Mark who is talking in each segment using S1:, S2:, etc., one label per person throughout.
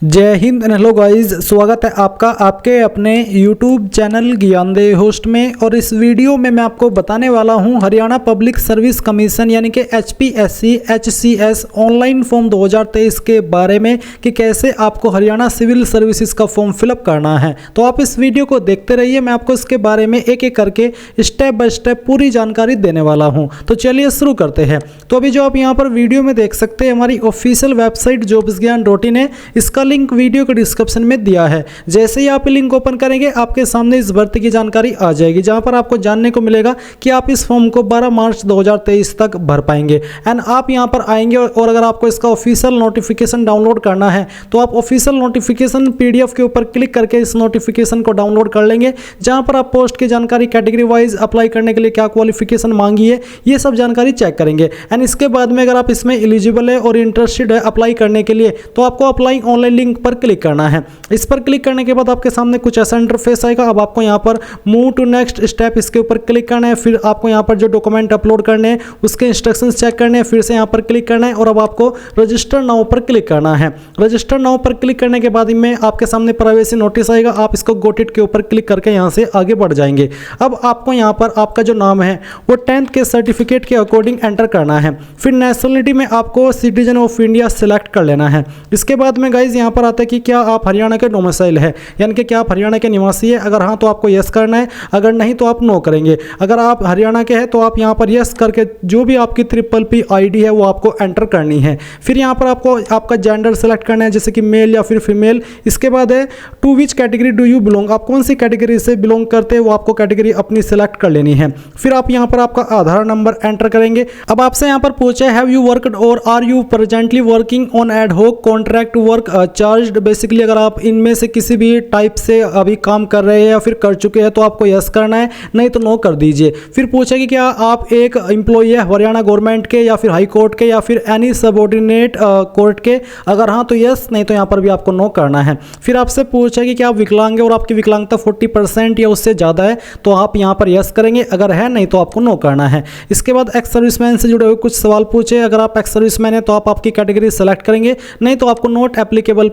S1: जय Hind and hello guys, स्वागत है आपका आपके अपने YouTube चैनल ज्ञानदेव होस्ट में। और इस वीडियो में मैं आपको बताने वाला हूं हरियाणा पब्लिक सर्विस कमीशन यानी कि HPSC HCS ऑनलाइन फॉर्म 2023 के बारे में कि कैसे आपको हरियाणा सिविल सर्विसेज का फॉर्म फिलअप करना है। तो आप इस वीडियो को देखते रहिए, मैं आपको इसके बारे में एक एक करके स्टेप बाय स्टेप पूरी जानकारी देने वाला हूँ। तो चलिए शुरू करते हैं। तो अभी जो आप यहाँ पर वीडियो में देख सकते हैं हमारी ऑफिशियल वेबसाइट jobsgyan.in है, इसका लिंक वीडियो के डिस्क्रिप्शन में दिया है। जैसे ही आप लिंक ओपन करेंगे आपके सामने इस भर्ती की जानकारी आ जाएगी, जहां पर आपको जानने को मिलेगा कि आप इस फॉर्म को 12 मार्च 2023 तक भर पाएंगे। एंड आप यहां पर आएंगे और अगर आपको इसका ऑफिशियल नोटिफिकेशन डाउनलोड करना है तो आप ऑफिशियल नोटिफिकेशन PDF के ऊपर क्लिक करके इस नोटिफिकेशन को डाउनलोड कर लेंगे, जहां पर आप पोस्ट की जानकारी, कैटेगरी वाइज अप्लाई करने के लिए क्या क्वालिफिकेशन मांगी है, ये सब जानकारी चेक करेंगे। एंड इसके बाद में अगर आप इसमें एलिजिबल है और इंटरेस्टेड है अप्लाई करने के लिए तो आपको अप्लाई ऑनलाइन लिंक पर क्लिक करना है। इस पर क्लिक करने के बाद आपके सामने कुछ ऐसा इंटरफेस आएगा। अब आपको यहाँ पर मूव टू नेक्स्ट स्टेप इसके ऊपर क्लिक करना है। फिर आपको यहाँ पर जो डॉक्यूमेंट अपलोड करने हैं उसके इंस्ट्रक्शंस चेक करने हैं, फिर से यहाँ पर क्लिक करना है और अब आपको रजिस्टर नाउ पर क्लिक करना है। रजिस्टर नाउ पर क्लिक करने के बाद में आपके सामने प्राइवेसी नोटिस आएगा, आप इसको गॉट इट के ऊपर क्लिक करके यहाँ से आगे बढ़ जाएंगे। अब आपको यहाँ पर आपका जो नाम है वो 10th के सर्टिफिकेट के अकॉर्डिंग एंटर करना है। फिर नेशनलिटी में आपको सिटीजन ऑफ इंडिया सिलेक्ट कर लेना है। इसके बाद में गाइज यहाँ पर आता है कि क्या आप हरियाणा के डोमिसाइल है, यानी कि क्या आप हरियाणा के निवासी है। अगर हाँ तो आपको यस करना है, अगर नहीं तो आप नो करेंगे। अगर आप हरियाणा के हैं तो आप यहाँ पर यस करके जो भी आपकी PPP ID है वो आपको एंटर करनी है। फिर यहाँ पर आपको आपका जेंडर सेलेक्ट करना है, जैसे कि मेल या फिर फीमेल। इसके बाद है to which category do you belong, आप कौन सी कैटेगरी से बिलोंग करते हैं वो आपको कैटेगरी अपनी सेलेक्ट कर लेनी है। फिर आप यहाँ पर आपका आधार नंबर एंटर करेंगे। अब आपसे यहाँ पर पूछे हैव यू वर्कड और are you presently working on ad hoc contract work charged. Basically अगर आप इनमें से किसी भी टाइप से अभी काम कर रहे हैं या फिर कर चुके हैं तो आपको यस करना है, नहीं तो नो कर दीजिए। फिर पूछे कि क्या आप एक एम्प्लॉई है हरियाणा गवर्नमेंट के या फिर हाई कोर्ट के या फिर एनी सबऑर्डिनेट कोर्ट के। अगर हाँ तो यस, नहीं तो यहाँ पर भी आपको नो करना है। फिर आपसे पूछे कि क्या आप विकलांग है और आपकी विकलांगता 40% या उससे ज़्यादा है तो आप यहाँ पर यस करेंगे, अगर है नहीं तो आपको नो करना है। इसके बाद एक्स सर्विसमैन से जुड़े हुए कुछ सवाल पूछे। अगर आप एक्स सर्विसमैन है तो आप आपकी कैटेगरी सेलेक्ट करेंगे, नहीं तो आपको नॉट एप्लीकेबल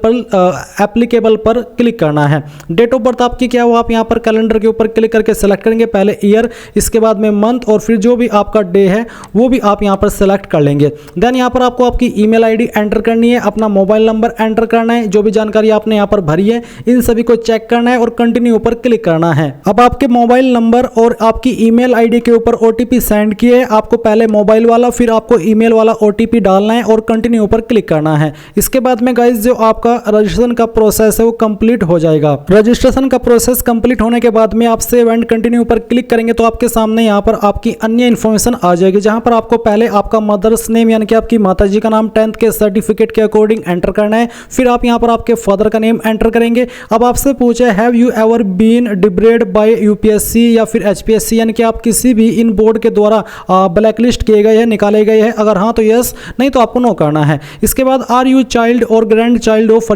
S1: पर क्लिक करना है। डेट ऑफ बर्थ आपकी क्या हो, आप यहाँ पर कैलेंडर के ऊपर क्लिक करके सेलेक्ट करेंगे, पहले ईयर, इसके बाद में मंथ और फिर जो भी आपका डे है वो भी आप यहाँ पर सेलेक्ट कर लेंगे। देन यहाँ पर आपको आपकी ईमेल ID एंटर करनी है, अपना मोबाइल नंबर एंटर करना है, जो भी जानकारी आपने यहाँ पर भरी है इन सभी को चेक करना है और कंटिन्यू पर क्लिक करना है। अब आपके मोबाइल नंबर और आपकी ईमेल ID के ऊपर OTP सेंड किए, आपको पहले मोबाइल वाला फिर आपको ईमेल वाला OTP डालना है और कंटिन्यू पर क्लिक करना है। इसके बाद में गाइज जो आपका रजिस्ट्रेशन का प्रोसेस है वो कंप्लीट हो जाएगा। रजिस्ट्रेशन का प्रोसेस कंप्लीट होने के बाद में आप सेव एंड कंटिन्यू पर क्लिक करेंगे तो आपके सामने यहाँ पर आपकी अन्य इन्फॉर्मेशन आ जाएगी, जहां पर आपको पहले आपका मदर्स नेम यानी कि आपकी माताजी का नाम 10th के सर्टिफिकेट के अकॉर्डिंग एंटर करना है। फिर आप यहाँ पर आपके फादर का नेम एंटर करेंगे। अब आपसे पूछे have you ever been debarred by UPSC या फिर HPSC, यानी कि आप किसी भी इन बोर्ड के द्वारा ब्लैकलिस्ट किए गए हैं, निकाले गए हैं। अगर हाँ तो यस, नहीं तो आपको नो करना है। इसके बाद आर यू चाइल्ड और grand child of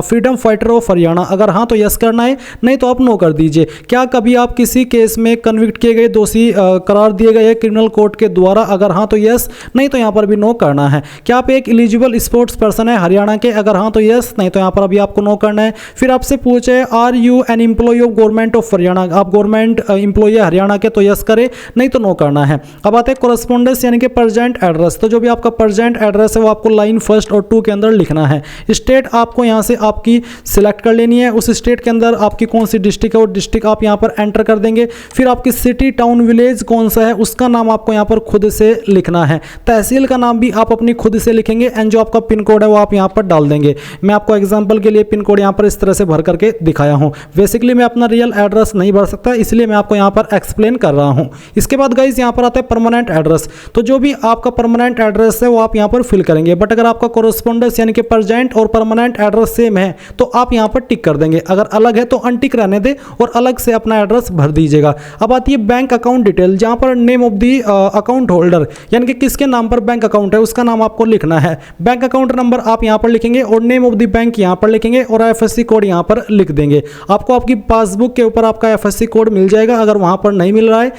S1: freedom fighter of Haryana. अगर हाँ तो यस करना है, नहीं तो आप नो कर दीजिए। क्या कभी आप किसी केस में कन्विक्ट किए गए, दोषी करार दिए गए क्रिमिनल कोर्ट के द्वारा। अगर हाँ तो यस, नहीं तो यहाँ पर भी नो करना है। क्या आप एक एलिजिबल स्पोर्ट्स पर्सन है हरियाणा के। अगर हाँ तो यस, नहीं तो यहाँ पर अभी आपको नो करना है। फिर आपसे पूछे are you an employee of government of Haryana, आप गवर्नमेंट एम्प्लॉय है हरियाणा के तो यस करे, नहीं तो नो करना है। अब आते हैं कोरेस्पोंडेंस यानी कि प्रेजेंट एड्रेस। तो जो भी आपका प्रेजेंट एड्रेस है वो आपको लाइन 1 और 2 के अंदर लिखना है। स्टेट आपको यहाँ से आपकी सिलेक्ट कर लेनी है, उस स्टेट के अंदर आपकी कौन सी डिस्ट्रिक्ट है वो डिस्ट्रिक्ट आप यहाँ पर एंटर कर देंगे। फिर आपकी सिटी टाउन विलेज कौन सा है उसका नाम आपको यहाँ पर खुद से लिखना है। तहसील का नाम भी आप अपनी खुद से लिखेंगे एंड जो आपका पिन कोड है वो आप यहाँ पर डाल देंगे। मैं आपको एग्जांपल के लिए पिन कोड यहाँ पर इस तरह से भर करके दिखाया हूँ। बेसिकली मैं अपना रियल एड्रेस नहीं भर सकता, इसलिए मैं आपको यहाँ पर एक्सप्लेन कर रहा हूँ। इसके बाद गाइज यहाँ पर आता है परमानेंट एड्रेस। तो जो भी आपका परमानेंट एड्रेस है वो आप यहाँ पर फिल करेंगे, बट अगर आपका कोरेस्पोंडेंस यानी कि प्रेजेंट और परमानेंट एड्रेस सेम है तो आप यहाँ पर टिक कर देंगे। अगर अलग है तो अनटिक रहने दे और अलग से अपना एड्रेस भर दीजिएगा। अब आती है बैंक अकाउंट डिटेल, जहां पर name of the account holder यानी कि किसके नाम पर बैंक अकाउंट है उसका नाम आपको लिखना है। बैंक अकाउंट नंबर आप यहाँ पर लिखेंगे और नेम ऑफ दी बैंक यहाँ पर लिखेंगे और IFSC कोड यहाँ पर लिख देंगे। आपको आपकी पासबुक के ऊपर आपका IFSC कोड मिल जाएगा। अगर वहाँ पर नहीं मिल रहा है,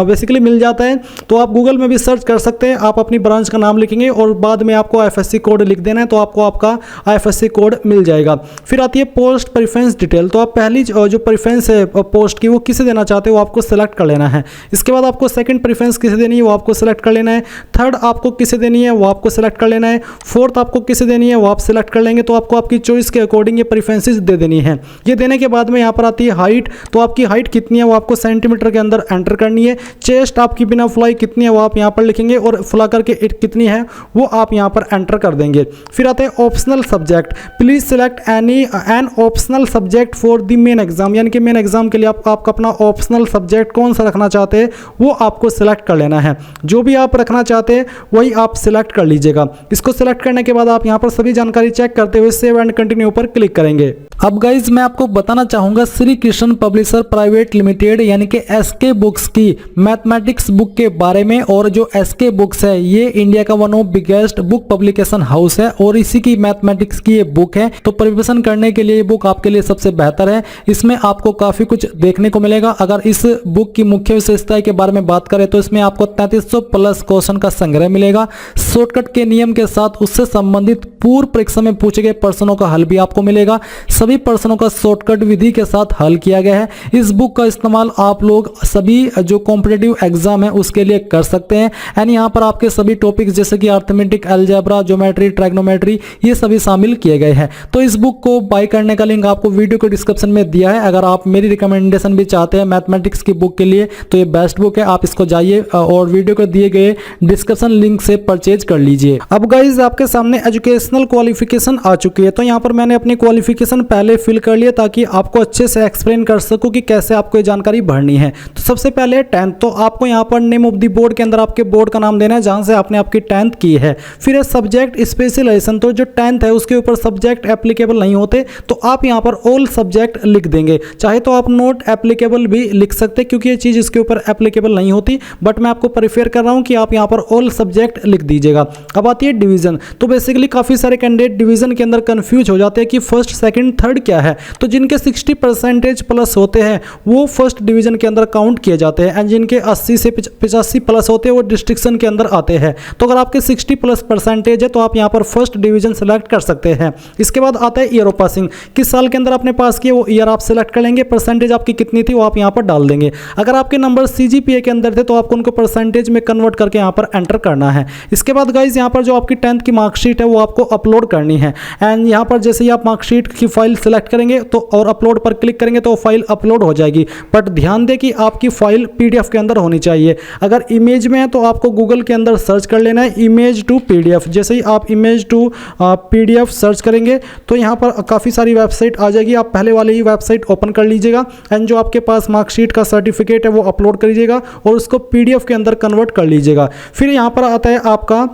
S1: बेसिकली मिल जाता है तो आप गूगल में भी सर्च कर सकते हैं। आप अपनी ब्रांच का नाम लिखेंगे और बाद में आपको IFSC कोड लिख देना है तो आपको आपका IFSC कोड मिल जाएगा। फिर आती है पोस्ट प्रेफरेंस डिटेल। तो आप पहली जो प्रेफरेंस है पोस्ट की वो किसे देना चाहते हो वो आपको सेलेक्ट कर लेना है। इसके बाद आपको सेकंड प्रेफरेंस किसे देनी है वो आपको सेलेक्ट कर लेना है। थर्ड आपको किसे देनी है वो आपको सेलेक्ट कर लेना है। फोर्थ आपको किसे देनी है वो आप सेलेक्ट कर लेंगे। तो आपको आपकी चॉइस के अकॉर्डिंग ये प्रेफरेंसेस दे देनी है। ये देने के बाद में यहाँ पर आती है हाइट। तो आपकी हाइट कितनी है वो आपको सेंटीमीटर के अंदर एंटर करनी है। चेस्ट आपकी बिना फुलाई कितनी है वो आप यहाँ पर लिखेंगे और फुला करके कितनी है वो आप यहाँ पर एंटर कर देंगे। फिर आते हैं optional subject. Please select an optional subject for the main exam, यानी कि मेन एग्जाम के लिए आपका अपना ऑप्शनल सब्जेक्ट कौन सा रखना चाहते हैं वो आपको सिलेक्ट कर लेना है। जो भी आप रखना चाहते हैं वही आप सिलेक्ट कर लीजिएगा। इसको सिलेक्ट करने के बाद आप यहाँ पर सभी जानकारी चेक करते हुए सेव एंड कंटिन्यू पर क्लिक करेंगे। अब गाइज मैं आपको बताना चाहूंगा Shri Krishna publisher private limited यानी कि एसके बुक्स की मैथमेटिक्स बुक के बारे में। और जो एसके बुक्स है ये इंडिया का one of biggest book publication house है और इसी की मैथमेटिक्स की ये बुक है। तो प्रिपरेशन करने के लिए ये बुक आपके लिए सबसे बेहतर है। इसमें आपको काफी कुछ देखने को मिलेगा। अगर इस बुक की मुख्य विशेषताएं के बारे में बात करें तो इसमें आपको 3300 प्लस क्वेश्चन का संग्रह मिलेगा। शॉर्टकट के नियम के साथ उससे संबंधित पूर्व परीक्षा में पूछे गए प्रश्नों का हल भी आपको मिलेगा। सभी प्रश्नों का शॉर्टकट विधि के साथ हल किया गया है। इस बुक का इस्तेमाल आप लोग सभी जो कॉम्पिटिटिव एग्जाम है उसके लिए कर सकते हैं। यानी यहाँ पर आपके सभी टॉपिक्स जैसे कि अर्थमेटिक, अलजेब्रा, ज्योमेट्री, ट्राइग्नोमेट्री ये सभी शामिल किए गए हैं। तो इस बुक को बाय करने का लिंक आपको वीडियो के डिस्क्रिप्शन में दिया है। अगर आप मेरी रिकमेंडेशन भी चाहते हैं मैथमेटिक्स की बुक के लिए तो ये बेस्ट बुक है। आप इसको जाइए और वीडियो को दिए गए डिस्क्रिप्शन लिंक से परचेज कर लीजिए। अब गाइज आपके सामने एजुकेशनल क्वालिफिकेशन आ चुकी है। तो यहाँ पर मैंने अपनी क्वालिफिकेशन पहले फिल कर लिया ताकि आपको अच्छे से एक्सप्लेन कर सकूं कि कैसे आपको ये जानकारी भरनी है। तो सबसे पहले 10th। तो आपको यहाँ पर नेम ऑफ द बोर्ड के अंदर आपके बोर्ड का नाम देना है जहां से आपने आपकी 10th की है। फिर है सब्जेक्ट स्पेशलाइजेशन। तो जो 10th है उसके ऊपर सब्जेक्ट एप्लीकेबल नहीं होते तो आप यहाँ पर ऑल सब्जेक्ट लिख देंगे। चाहे तो आप नोट एप्लीकेबल भी लिख सकते क्योंकि ये चीज इसके ऊपर एप्लीकेबल नहीं होती, बट मैं आपको प्रेफर कर रहा हूं कि आप यहाँ पर ऑल सब्जेक्ट लिख दीजिएगा। अब आती है डिवीजन। तो बेसिकली काफी सारे कैंडिडेट डिवीजन के अंदर कंफ्यूज हो जाते हैं कि फर्स्ट, सेकंड, थर्ड क्या है। तो जिनके 60% प्लस होते हैं वो फर्स्ट डिवीजन के अंदर काउंट किए जाते हैं एंड जिनके 80 से 85 प्लस होते हैं वो डिस्ट्रिक्शन के अंदर आते हैं। तो अगर आपके 60+ % है तो आप यहाँ पर फर्स्ट डिवीजन सेलेक्ट कर सकते हैं। इसके बाद आता है ईयर ऑफ पासिंग। किस साल के अंदर आपने पास किया वो ईयर आप सेलेक्ट कर लेंगे। परसेंटेज आपकी कितनी थी वो आप यहाँ पर डाल देंगे। अगर आपके नंबर CGPA के अंदर थे तो आपको उनको परसेंटेज में कन्वर्ट करके यहाँ पर एंटर करना है। इसके बाद गाइज यहाँ पर जो आपकी 10th की मार्कशीट है वो आपको अपलोड करनी है एंड यहाँ पर जैसे ही आप मार्कशीट की फाइल सेलेक्ट करेंगे तो और अपलोड पर क्लिक करेंगे तो फाइल अपलोड हो जाएगी। बट ध्यान दें कि आपकी फाइल PDF के अंदर होनी चाहिए। अगर इमेज में है तो आपको गूगल के अंदर सर्च कर लेना है इमेज टू PDF। जैसे ही आप इमेज टू PDF सर्च करेंगे तो यहाँ पर काफ़ी सारी वेबसाइट आ जाएगी। आप पहले वाली ही वेबसाइट ओपन कर लीजिएगा एंड जो आपके पास मार्कशीट का सर्टिफिकेट है वो अपलोड कर लीजिएगा और उसको PDF के अंदर कन्वर्ट कर लीजिएगा। फिर यहाँ पर आता है आपका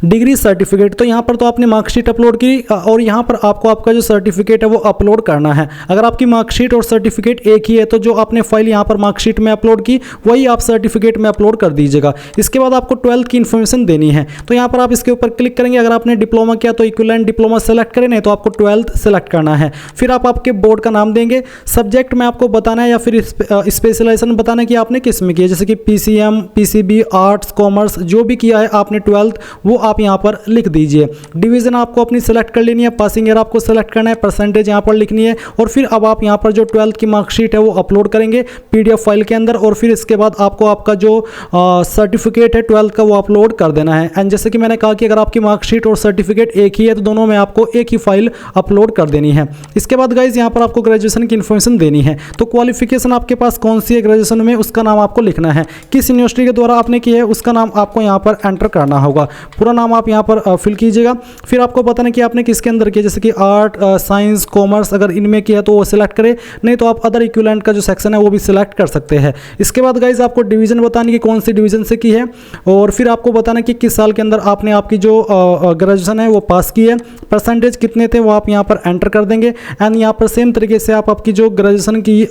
S1: डिग्री सर्टिफिकेट। तो यहाँ पर तो आपने मार्कशीट अपलोड की और यहाँ पर आपको आपका जो सर्टिफिकेट है वो अपलोड करना है। अगर आपकी मार्कशीट और सर्टिफिकेट एक ही है तो जो आपने फाइल यहाँ पर मार्कशीट में अपलोड की वही आप सर्टिफिकेट में अपलोड कर दीजिएगा। इसके बाद आपको 12th की इन्फॉर्मेशन देनी है। तो यहाँ पर आप इसके ऊपर क्लिक करेंगे। अगर आपने डिप्लोमा किया तो इक्विवेलेंट डिप्लोमा सेलेक्ट करें, नहीं तो आपको 12th सेलेक्ट करना है। फिर आप आपके बोर्ड का नाम देंगे। सब्जेक्ट में आपको बताना है या फिर स्पेशलाइजेशन बताना है कि आपने किस में किया, जैसे कि PCM, PCB, आर्ट्स, कॉमर्स जो भी किया है आपने 12th वो आप यहाँ पर लिख दीजिए। डिवीजन आपको अपनी सेलेक्ट कर लेनी है। पासिंग ईयर आपको सेलेक्ट करना है। परसेंटेज यहाँ पर लिखनी है और फिर अब आप यहाँ पर जो 12th की मार्कशीट है वो अपलोड करेंगे PDF फाइल के अंदर और फिर इसके बाद आपको आपका जो सर्टिफिकेट है 12th का वो अपलोड कर देना है। एंड जैसे कि मैंने कहा कि अगर आपकी मार्कशीट और सर्टिफिकेट एक ही है तो दोनों में आपको एक ही फाइल अपलोड कर देनी है। इसके बाद गाइज यहाँ पर आपको ग्रेजुएशन की इन्फॉर्मेशन देनी है। तो क्वालिफिकेशन आपके पास कौन सी है ग्रेजुएशन में उसका नाम आपको लिखना है। किस यूनिवर्सिटी के द्वारा आपने की है उसका नाम आपको यहाँ पर एंटर करना होगा। पूरा नाम आप यहाँ पर फिल कीजिएगा। फिर आपको बताना कि आपने किसके अंदर किया, जैसे कि आर्ट, साइंस, कॉमर्स अगर इनमें किया तो वो सिलेक्ट करें, नहीं तो आप अदर इक्विवेलेंट का जो सेक्शन है वो भी सिलेक्ट कर सकते हैं। इसके बाद गाइज आपको डिवीजन बतानी कि कौन सी डिवीजन से की है और फिर आपको बताना कि किस साल के अंदर आपने आपकी जो ग्रेजुएशन है वो पास की है। परसेंटेज कितने थे वो आप यहाँ पर एंटर कर देंगे एंड यहाँ पर सेम तरीके से आप आपकी जो ग्रेजुएशन की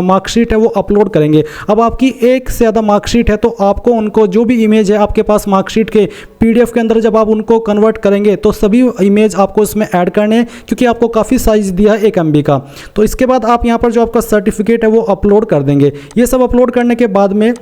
S1: मार्कशीट है वो अपलोड करेंगे। अब आपकी एक से ज़्यादा मार्कशीट है तो आपको उनको जो भी इमेज है आपके पास मार्कशीट के PDF के अंदर जब आप उनको कन्वर्ट करेंगे तो सभी इमेज आपको इसमें ऐड करने हैं क्योंकि आपको काफ़ी साइज दिया है 1 MB का। तो इसके बाद आप यहाँ पर जो आपका सर्टिफिकेट है वो अपलोड कर देंगे। ये सब अपलोड करने के बाद में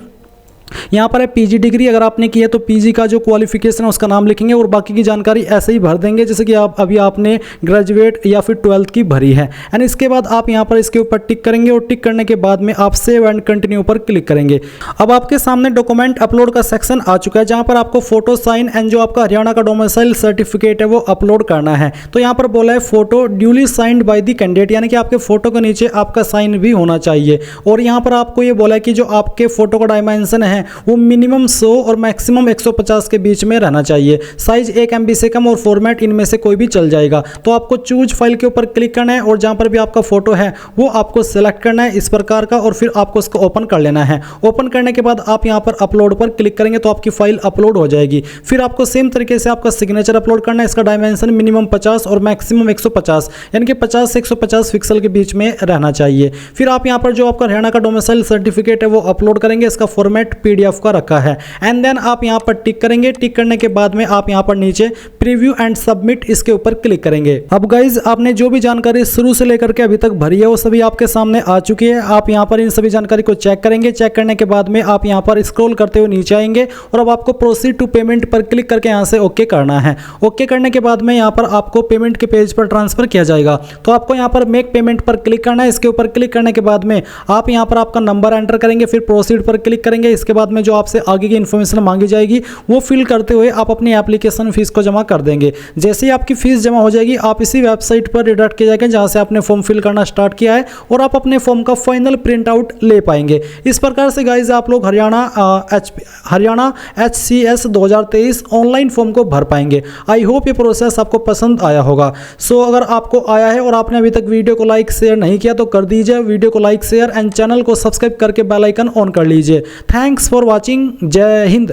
S1: यहाँ पर है पीजी डिग्री, अगर आपने की है तो पीजी का जो क्वालिफिकेशन है उसका नाम लिखेंगे और बाकी की जानकारी ऐसे ही भर देंगे जैसे कि आप अभी आपने ग्रेजुएट या फिर 12th की भरी है। एंड इसके बाद आप यहाँ पर इसके ऊपर टिक करेंगे और टिक करने के बाद में आप सेव एंड कंटिन्यू पर क्लिक करेंगे। अब आपके सामने डॉक्यूमेंट अपलोड का सेक्शन आ चुका है जहाँ पर आपको फोटो साइन एंड जो आपका हरियाणा का डोमिसाइल सर्टिफिकेट है वो अपलोड करना है। तो यहाँ पर बोला है photo duly signed by the candidate, यानी कि आपके फोटो के नीचे आपका साइन भी होना चाहिए। और यहाँ पर आपको ये बोला है कि जो आपके फोटो का डायमेंशन है वो मिनिमम 100 और मैक्सिमम 150 के बीच में रहना चाहिए। साइज 1 MB से कम और फॉर्मेट इनमें से कोई भी चल जाएगा। तो आपको चूज फाइल के ऊपर क्लिक करना है और जहां पर भी आपका फोटो है वो आपको सेलेक्ट करना है इस प्रकार का और फिर आपको इसको ओपन कर लेना है। ओपन करने के बाद आप यहां पर अपलोड पर क्लिक करेंगे तो आपकी फाइल अपलोड हो जाएगी। फिर आपको सेम तरीके से आपका सिग्नेचर अपलोड करना है। इसका डायमेंशन मिनिमम 50 और मैक्सिमम 150 यानी कि 50 से 150 पिक्सल के बीच में रहना चाहिए। फिर आप यहां पर जो आपका हरियाणा का डोमिसाइल सर्टिफिकेट है वो अपलोड करेंगे। इसका फॉर्मेट PDF का रखा है। एंड देन आप यहां पर टिक करेंगे। टिक करने के बाद में आप यहां पर नीचे प्रीव्यू एंड सबमिट इसके ऊपर क्लिक करेंगे। अब गाइज आपने जो भी जानकारी शुरू से लेकर के अभी तक भरी है वो सभी आपके सामने आ चुकी है। आप यहां पर इन सभी जानकारी को चेक करेंगे। चेक करने के बाद में आप यहां पर स्क्रॉल करते हुए नीचे आएंगे और अब आपको प्रोसीड टू पेमेंट पर क्लिक करके यहां से ओके करना है। ओके करने के बाद में यहां पर आपको पेमेंट के पेज पर ट्रांसफर किया जाएगा। तो आपको यहां पर मेक पेमेंट पर क्लिक करना है। इसके ऊपर क्लिक करने के बाद में आप यहां पर आपका नंबर एंटर करेंगे, फिर प्रोसीड पर क्लिक करेंगे। इसके बाद में जो आपसे आगे की इन्फॉर्मेशन मांगी जाएगी वो फिल करते हुए आप अपनी एप्लीकेशन फीस को जमा कर देंगे। जैसे ही आपकी फीस जमा हो जाएगी आप इसी वेबसाइट पर रिडायरेक्ट किए जाएंगे जहां से आपने फॉर्म फिल करना स्टार्ट किया है और आप अपने फॉर्म का फाइनल प्रिंट आउट ले पाएंगे। इस प्रकार से गाइज आप लोग हरियाणा HCS 2023 ऑनलाइन फॉर्म को भर पाएंगे। आई होप ये प्रोसेस आपको पसंद आया होगा। सो अगर आपको आया है और आपने अभी तक वीडियो को लाइक शेयर नहीं किया तो कर दीजिए। वीडियो को लाइक शेयर एंड चैनल को सब्सक्राइब करके बेल आइकन ऑन कर लीजिए। Thanks for watching. जय हिंद।